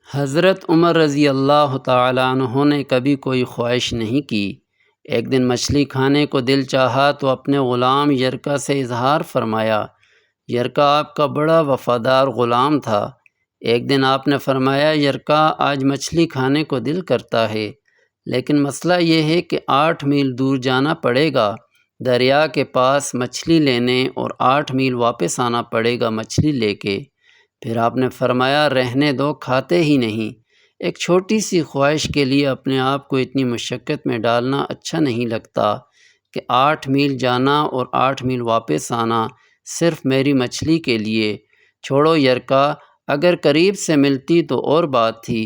حضرت عمر رضی اللہ تعالیٰ عنہ نے کبھی کوئی خواہش نہیں کی۔ ایک دن مچھلی کھانے کو دل چاہا تو اپنے غلام یرکا سے اظہار فرمایا۔ یرکا آپ کا بڑا وفادار غلام تھا۔ ایک دن آپ نے فرمایا، یرکا آج مچھلی کھانے کو دل کرتا ہے، لیکن مسئلہ یہ ہے کہ 8 میل دور جانا پڑے گا دریا کے پاس مچھلی لینے، اور 8 میل واپس آنا پڑے گا مچھلی لے کے۔ پھر آپ نے فرمایا، رہنے دو، کھاتے ہی نہیں۔ ایک چھوٹی سی خواہش کے لیے اپنے آپ کو اتنی مشقت میں ڈالنا اچھا نہیں لگتا کہ 8 میل جانا اور 8 میل واپس آنا صرف میری مچھلی کے لیے۔ چھوڑو یرکا، اگر قریب سے ملتی تو اور بات تھی۔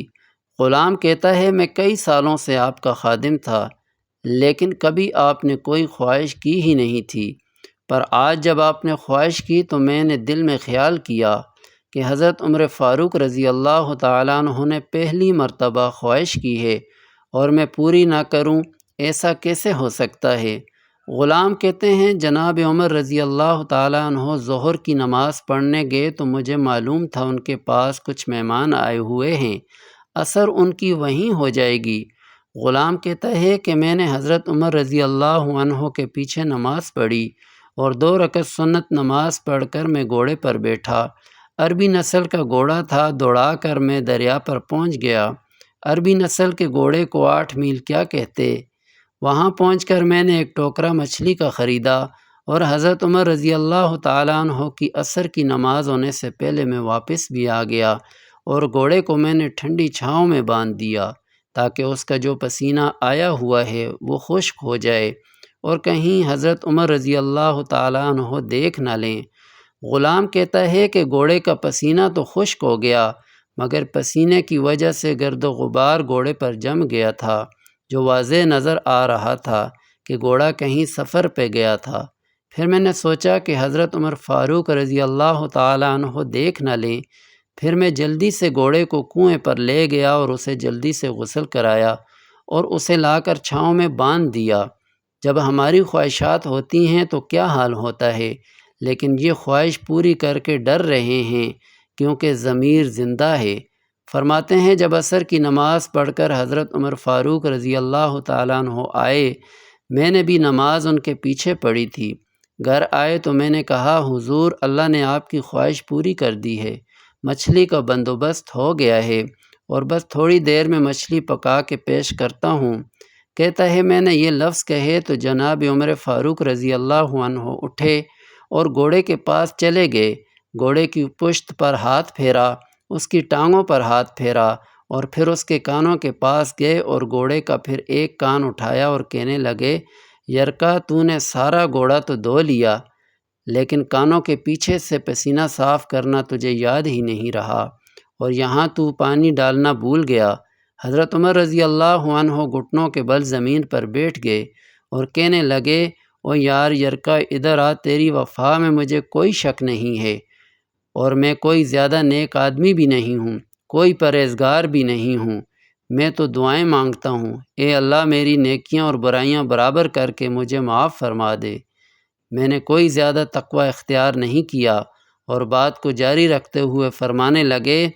غلام کہتا ہے، میں کئی سالوں سے آپ کا خادم تھا، لیکن کبھی آپ نے کوئی خواہش کی ہی نہیں تھی، پر آج جب آپ نے خواہش کی تو میں نے دل میں خیال کیا کہ حضرت عمر فاروق رضی اللہ تعالیٰ عنہ نے پہلی مرتبہ خواہش کی ہے اور میں پوری نہ کروں، ایسا کیسے ہو سکتا ہے؟ غلام کہتے ہیں، جناب عمر رضی اللہ تعالیٰ عنہ ظہر کی نماز پڑھنے گئے تو مجھے معلوم تھا ان کے پاس کچھ مہمان آئے ہوئے ہیں، عصر ان کی وہیں ہو جائے گی۔ غلام کہتا ہے کہ میں نے حضرت عمر رضی اللہ عنہ کے پیچھے نماز پڑھی اور 2 رکعت سنت نماز پڑھ کر میں گھوڑے پر بیٹھا۔ عربی نسل کا گھوڑا تھا، دوڑا کر میں دریا پر پہنچ گیا۔ عربی نسل کے گھوڑے کو 8 میل کیا کہتے؟ وہاں پہنچ کر میں نے ایک ٹوکرا مچھلی کا خریدا اور حضرت عمر رضی اللہ تعالیٰ عنہ کی عصر کی نماز ہونے سے پہلے میں واپس بھی آ گیا، اور گھوڑے کو میں نے ٹھنڈی چھاؤں میں باندھ دیا تاکہ اس کا جو پسینہ آیا ہوا ہے وہ خشک ہو جائے اور کہیں حضرت عمر رضی اللہ تعالیٰ عنہ دیکھ نہ لیں۔ غلام کہتا ہے کہ گھوڑے کا پسینہ تو خشک ہو گیا، مگر پسینے کی وجہ سے گرد و غبار گھوڑے پر جم گیا تھا، جو واضح نظر آ رہا تھا کہ گھوڑا کہیں سفر پہ گیا تھا۔ پھر میں نے سوچا کہ حضرت عمر فاروق رضی اللہ تعالیٰ عنہ دیکھ نہ لیں، پھر میں جلدی سے گھوڑے کو کنویں پر لے گیا اور اسے جلدی سے غسل کرایا اور اسے لا کر چھاؤں میں باندھ دیا۔ جب ہماری خواہشات ہوتی ہیں تو کیا حال ہوتا ہے، لیکن یہ خواہش پوری کر کے ڈر رہے ہیں کیونکہ ضمیر زندہ ہے۔ فرماتے ہیں، جب عصر کی نماز پڑھ کر حضرت عمر فاروق رضی اللہ تعالیٰ عنہ آئے، میں نے بھی نماز ان کے پیچھے پڑھی تھی۔ گھر آئے تو میں نے کہا، حضور، اللہ نے آپ کی خواہش پوری کر دی ہے، مچھلی کا بندوبست ہو گیا ہے اور بس تھوڑی دیر میں مچھلی پکا کے پیش کرتا ہوں۔ کہتا ہے، میں نے یہ لفظ کہے تو جناب عمر فاروق رضی اللہ عنہ اٹھے اور گھوڑے کے پاس چلے گئے، گھوڑے کی پشت پر ہاتھ پھیرا، اس کی ٹانگوں پر ہاتھ پھیرا اور پھر اس کے کانوں کے پاس گئے اور گھوڑے کا پھر ایک کان اٹھایا اور کہنے لگے، یرکا، تو نے سارا گھوڑا تو دھو لیا، لیکن کانوں کے پیچھے سے پسینہ صاف کرنا تجھے یاد ہی نہیں رہا، اور یہاں تو پانی ڈالنا بھول گیا۔ حضرت عمر رضی اللہ عنہ گھٹنوں کے بل زمین پر بیٹھ گئے اور کہنے لگے، او یار یرکا، ادھر آ، تیری وفا میں مجھے کوئی شک نہیں ہے، اور میں کوئی زیادہ نیک آدمی بھی نہیں ہوں، کوئی پرہیزگار بھی نہیں ہوں، میں تو دعائیں مانگتا ہوں، اے اللہ میری نیکیاں اور برائیاں برابر کر کے مجھے معاف فرما دے۔ میں نے کوئی زیادہ تقوی اختیار نہیں کیا، اور بات کو جاری رکھتے ہوئے فرمانے لگے،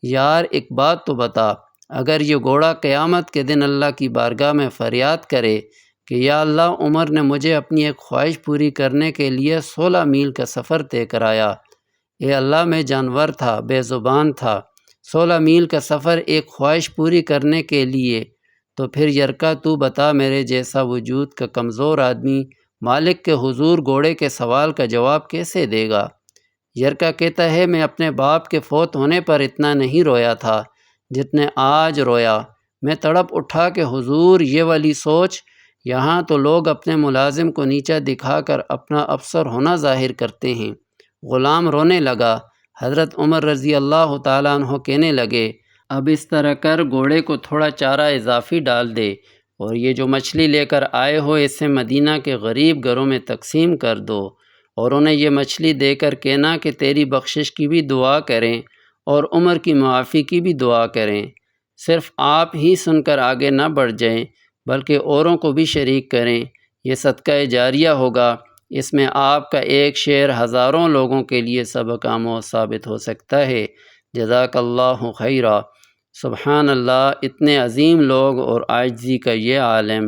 یار ایک بات تو بتا، اگر یہ گھوڑا قیامت کے دن اللہ کی بارگاہ میں فریاد کرے کہ یا اللہ، عمر نے مجھے اپنی ایک خواہش پوری کرنے کے لیے 16 میل کا سفر طے کرایا، اے اللہ میں جانور تھا، بے زبان تھا، 16 میل کا سفر ایک خواہش پوری کرنے کے لیے، تو پھر یرکا تو بتا، میرے جیسا وجود کا کمزور آدمی مالک کے حضور گھوڑے کے سوال کا جواب کیسے دے گا؟ یرکا کہتا ہے، میں اپنے باپ کے فوت ہونے پر اتنا نہیں رویا تھا جتنے آج رویا۔ میں تڑپ اٹھا کہ حضور، یہ والی سوچ، یہاں تو لوگ اپنے ملازم کو نیچا دکھا کر اپنا افسر ہونا ظاہر کرتے ہیں۔ غلام رونے لگا۔ حضرت عمر رضی اللہ تعالیٰ عنہ کہنے لگے، اب اس طرح کر، گھوڑے کو تھوڑا چارہ اضافی ڈال دے، اور یہ جو مچھلی لے کر آئے ہو اسے مدینہ کے غریب گھروں میں تقسیم کر دو، اور انہیں یہ مچھلی دے کر کہنا کہ تیری بخشش کی بھی دعا کریں اور عمر کی معافی کی بھی دعا کریں۔ صرف آپ ہی سن کر آگے نہ بڑھ جائیں بلکہ اوروں کو بھی شریک کریں، یہ صدقہ جاریہ ہوگا، اس میں آپ کا ایک شعر ہزاروں لوگوں کے لیے سبق آموز ثابت ہو سکتا ہے۔ جزاک اللہ خیرا۔ سبحان اللہ، اتنے عظیم لوگ اور عاجزی کا یہ عالم